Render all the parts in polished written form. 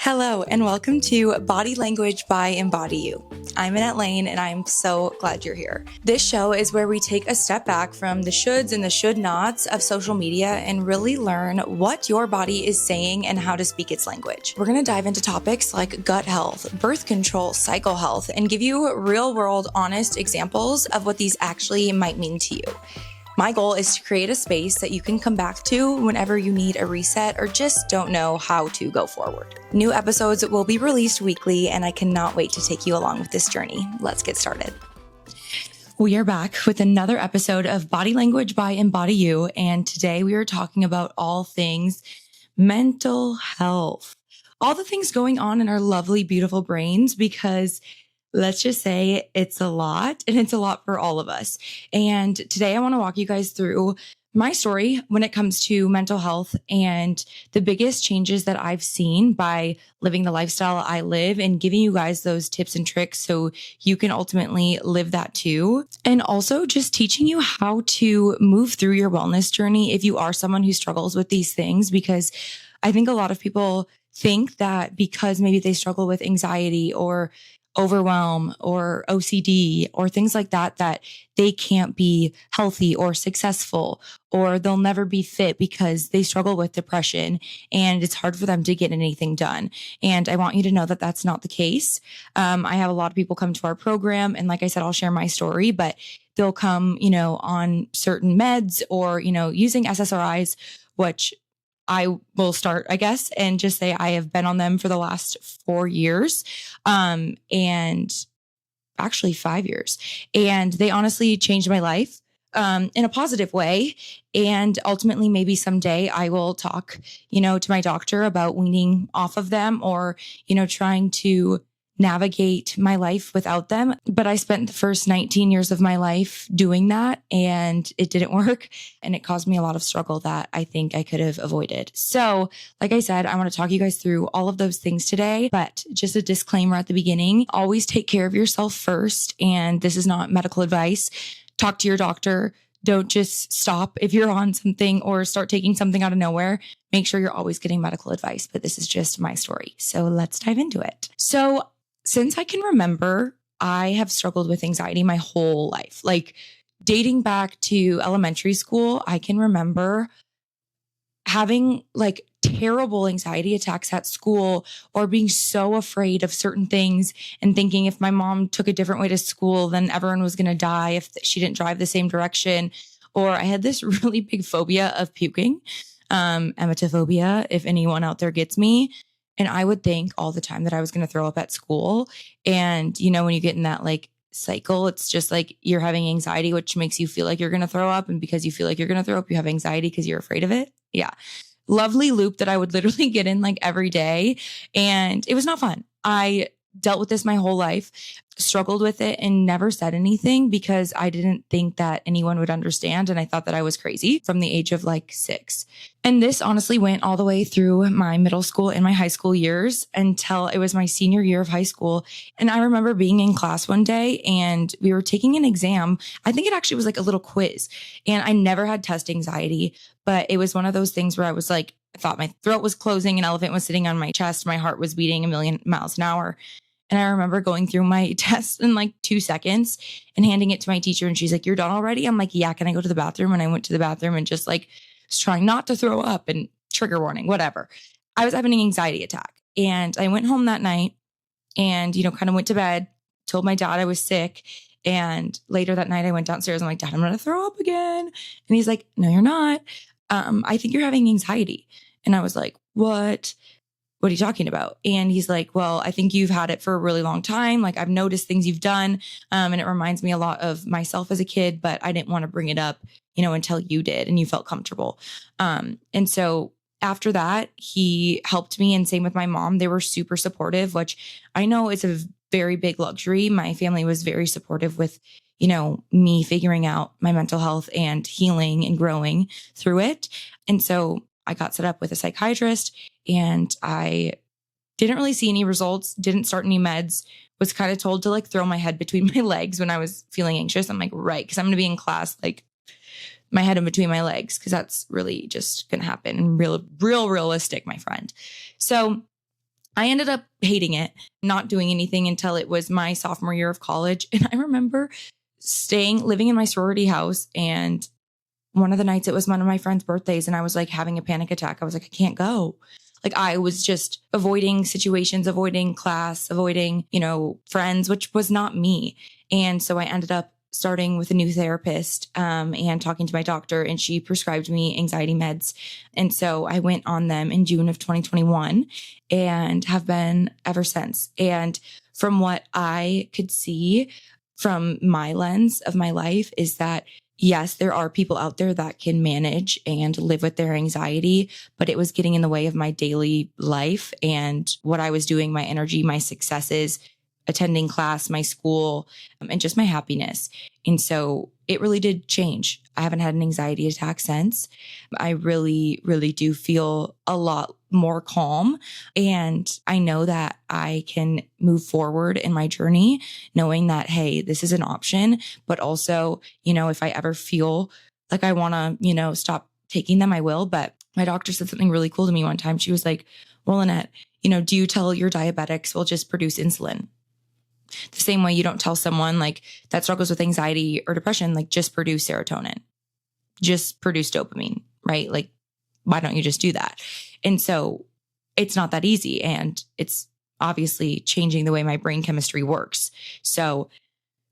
Hello, and welcome to Body Language by Embody You. I'm Annette Lane, and I'm so glad you're here. This show is where we take a step back from the shoulds and the should nots of social media and really learn what your body is saying and how to speak its language. We're going to dive into topics like gut health, birth control, cycle health, and give you real-world, honest examples of what these actually might mean to you. My goal is to create a space that you can come back to whenever you need a reset or just don't know how to go forward. New episodes will be released weekly, and I cannot wait to take you along with this journey. Let's get started. We are back with another episode of Body Language by Embody You, and today we are talking about all things mental health. All the things going on in our lovely, beautiful brains, because let's just say it's a lot, and it's a lot for all of us. And today I want to walk you guys through my story when it comes to mental health and the biggest changes that I've seen by living the lifestyle I live and giving you guys those tips and tricks so you can ultimately live that too. And also just teaching you how to move through your wellness journey if you are someone who struggles with these things, because I think a lot of people think that because maybe they struggle with anxiety or overwhelm or OCD or things like that, that they can't be healthy or successful, or they'll never be fit because they struggle with depression and it's hard for them to get anything done. And I want you to know that that's not the case. I have a lot of people come to our program, and like I said, I'll share my story, but they'll come, on certain meds or, using SSRIs, which I will start, I guess, and just say I have been on them for the last 4 years, and actually 5 years. And they honestly changed my life in a positive way. And ultimately, maybe someday I will talk, to my doctor about weaning off of them or, trying to navigate my life without them. But I spent the first 19 years of my life doing that, and it didn't work. And it caused me a lot of struggle that I think I could have avoided. So like I said, I want to talk you guys through all of those things today, but just a disclaimer at the beginning, always take care of yourself first. And this is not medical advice. Talk to your doctor. Don't just stop if you're on something or start taking something out of nowhere. Make sure you're always getting medical advice, but this is just my story. So let's dive into it. So since I can remember, I have struggled with anxiety my whole life. Like dating back to elementary school, I can remember having like terrible anxiety attacks at school or being so afraid of certain things and thinking if my mom took a different way to school, then everyone was going to die if she didn't drive the same direction. Or I had this really big phobia of puking, emetophobia, if anyone out there gets me. And I would think all the time that I was going to throw up at school. And, when you get in that like cycle, it's just like you're having anxiety, which makes you feel like you're going to throw up. And because you feel like you're going to throw up, you have anxiety because you're afraid of it. Yeah. Lovely loop that I would literally get in like every day. And it was not fun. I dealt with this my whole life, struggled with it, and never said anything because I didn't think that anyone would understand. And I thought that I was crazy from the age of like 6. And this honestly went all the way through my middle school and my high school years until it was my senior year of high school. And I remember being in class one day and we were taking an exam. I think it actually was like a little quiz. And I never had test anxiety, but it was one of those things where I was like, I thought my throat was closing, an elephant was sitting on my chest, my heart was beating a million miles an hour. And I remember going through my test in like 2 seconds and handing it to my teacher. And she's like, "You're done already?" I'm like, "Yeah, can I go to the bathroom?" And I went to the bathroom and just like was trying not to throw up, and trigger warning, whatever. I was having an anxiety attack. And I went home that night and, kind of went to bed, told my dad I was sick. And later that night I went downstairs. I'm like, "Dad, I'm going to throw up again." And he's like, "No, you're not. I think you're having anxiety." And I was like, What are you talking about?" And he's like, "Well, I think you've had it for a really long time. Like I've noticed things you've done. And it reminds me a lot of myself as a kid, but I didn't want to bring it up, until you did and you felt comfortable." And so after that, he helped me, and same with my mom. They were super supportive, which I know is a very big luxury. My family was very supportive with, me figuring out my mental health and healing and growing through it. And so I got set up with a psychiatrist, and I didn't really see any results, didn't start any meds, was kind of told to like throw my head between my legs when I was feeling anxious. I'm like, right, because I'm going to be in class, like my head in between my legs, because that's really just going to happen, and real realistic, my friend. So I ended up hating it, not doing anything until it was my sophomore year of college. And I remember living in my sorority house. And one of the nights it was one of my friend's birthdays, and I was like having a panic attack. I was like, I can't go. Like I was just avoiding situations, avoiding class, avoiding, friends, which was not me. And so I ended up starting with a new therapist and talking to my doctor, and she prescribed me anxiety meds. And so I went on them in June of 2021 and have been ever since. And from what I could see from my lens of my life is that yes, there are people out there that can manage and live with their anxiety, but it was getting in the way of my daily life and what I was doing, my energy, my successes, attending class, my school, and just my happiness. And so it really did change. I haven't had an anxiety attack since. I really, really do feel a lot more calm. And I know that I can move forward in my journey, knowing that, hey, this is an option. But also, if I ever feel like I want to, stop taking them, I will. But my doctor said something really cool to me one time. She was like, well, Lynette, do you tell your diabetics we'll just produce insulin? The same way you don't tell someone like that struggles with anxiety or depression, like just produce serotonin, just produce dopamine, right? Like, why don't you just do that? And so it's not that easy. And it's obviously changing the way my brain chemistry works. So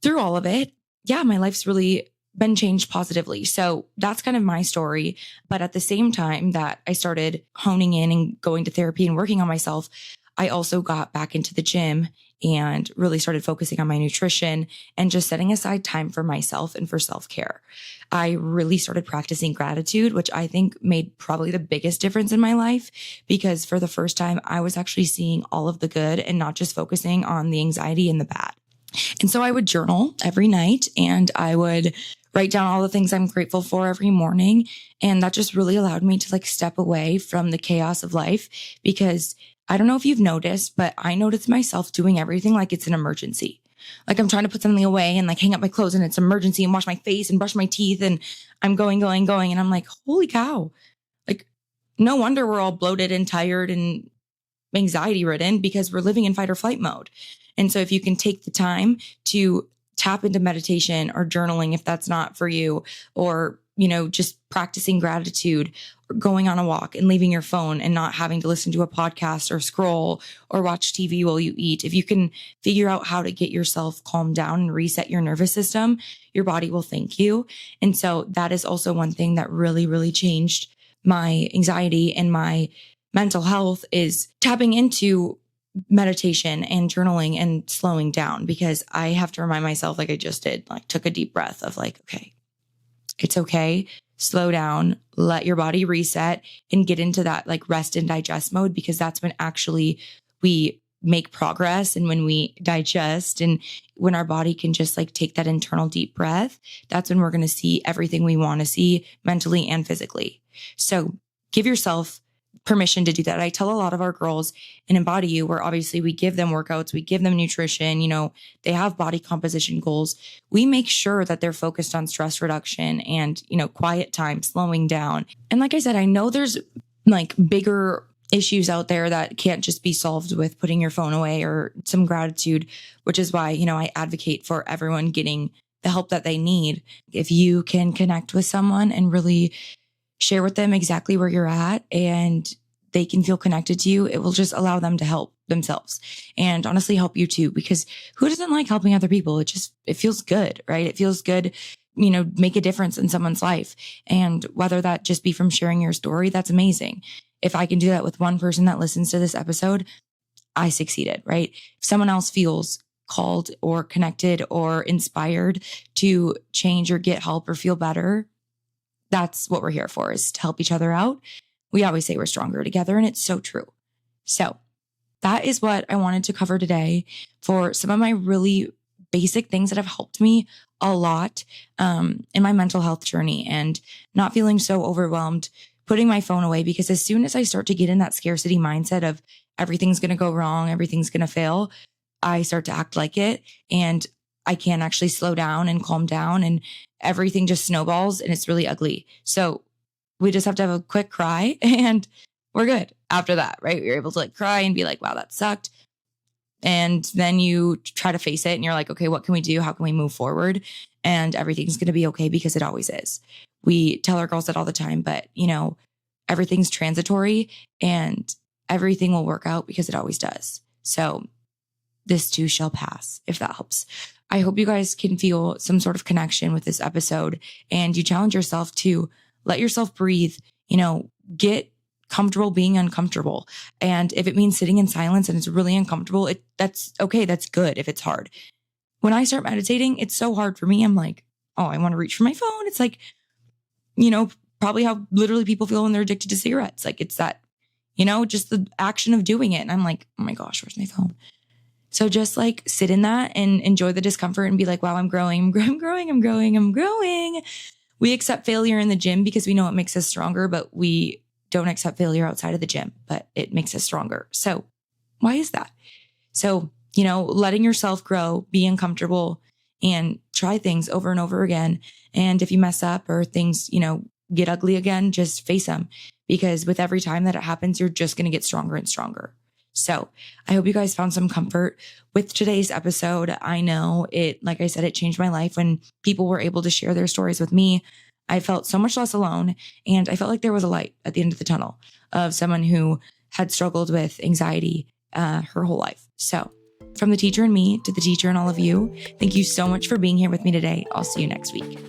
through all of it, yeah, my life's really been changed positively. So that's kind of my story. But at the same time that I started honing in and going to therapy and working on myself, I also got back into the gym and really started focusing on my nutrition and just setting aside time for myself and for self-care. I really started practicing gratitude, which I think made probably the biggest difference in my life, because for the first time, I was actually seeing all of the good and not just focusing on the anxiety and the bad. And so I would journal every night and I would write down all the things I'm grateful for every morning. And that just really allowed me to step away from the chaos of life, because I don't know if you've noticed, but I notice myself doing everything like it's an emergency. Like I'm trying to put something away and hang up my clothes and it's an emergency, and wash my face and brush my teeth. And I'm going. And I'm like, holy cow. No wonder we're all bloated and tired and anxiety ridden, because we're living in fight or flight mode. And so if you can take the time to tap into meditation or journaling, if that's not for you, or, just practicing gratitude, or going on a walk and leaving your phone and not having to listen to a podcast or scroll or watch TV while you eat. If you can figure out how to get yourself calmed down and reset your nervous system, your body will thank you. And so that is also one thing that really, really changed my anxiety and my mental health, is tapping into meditation and journaling and slowing down, because I have to remind myself, like I just did, took a deep breath of okay, it's okay. Slow down, let your body reset and get into that rest and digest mode, because that's when actually we make progress. And when we digest and when our body can just take that internal deep breath, that's when we're going to see everything we want to see mentally and physically. So give yourself permission to do that. I tell a lot of our girls in Embody You, where obviously we give them workouts, we give them nutrition, they have body composition goals. We make sure that they're focused on stress reduction and, quiet time, slowing down. And like I said, I know there's bigger issues out there that can't just be solved with putting your phone away or some gratitude, which is why, I advocate for everyone getting the help that they need. If you can connect with someone and really share with them exactly where you're at and they can feel connected to you, it will just allow them to help themselves and honestly help you too, because who doesn't like helping other people? It feels good, right? It feels good, make a difference in someone's life. And whether that just be from sharing your story, that's amazing. If I can do that with one person that listens to this episode, I succeeded, right? If someone else feels called or connected or inspired to change or get help or feel better, that's what we're here for, is to help each other out. We always say we're stronger together, and it's so true. So that is what I wanted to cover today for some of my really basic things that have helped me a lot in my mental health journey, and not feeling so overwhelmed, putting my phone away, because as soon as I start to get in that scarcity mindset of everything's going to go wrong, everything's going to fail, I start to act like it, and I can't actually slow down and calm down, and everything just snowballs and it's really ugly. So we just have to have a quick cry and we're good after that, right? You're able to like cry and be like, wow, that sucked. And then you try to face it and you're like, okay, what can we do? How can we move forward? And everything's going to be okay because it always is. We tell our girls that all the time, but everything's transitory and everything will work out because it always does. So this too shall pass, if that helps. I hope you guys can feel some sort of connection with this episode and you challenge yourself to let yourself breathe, get comfortable being uncomfortable. And if it means sitting in silence and it's really uncomfortable, that's okay. That's good if it's hard. When I start meditating, it's so hard for me. I'm like, oh, I want to reach for my phone. It's like, probably how literally people feel when they're addicted to cigarettes. Like it's that, just the action of doing it. And I'm like, oh my gosh, where's my phone? So just like sit in that and enjoy the discomfort and be like, wow, I'm growing. We accept failure in the gym because we know it makes us stronger, but we don't accept failure outside of the gym, but it makes us stronger. So why is that? So, letting yourself grow, be uncomfortable and try things over and over again. And if you mess up or things, get ugly again, just face them because with every time that it happens, you're just going to get stronger and stronger. So I hope you guys found some comfort with today's episode. I know like I said, it changed my life when people were able to share their stories with me. I felt so much less alone and I felt like there was a light at the end of the tunnel of someone who had struggled with anxiety her whole life. So from the teacher and me to the teacher and all of you, thank you so much for being here with me today. I'll see you next week.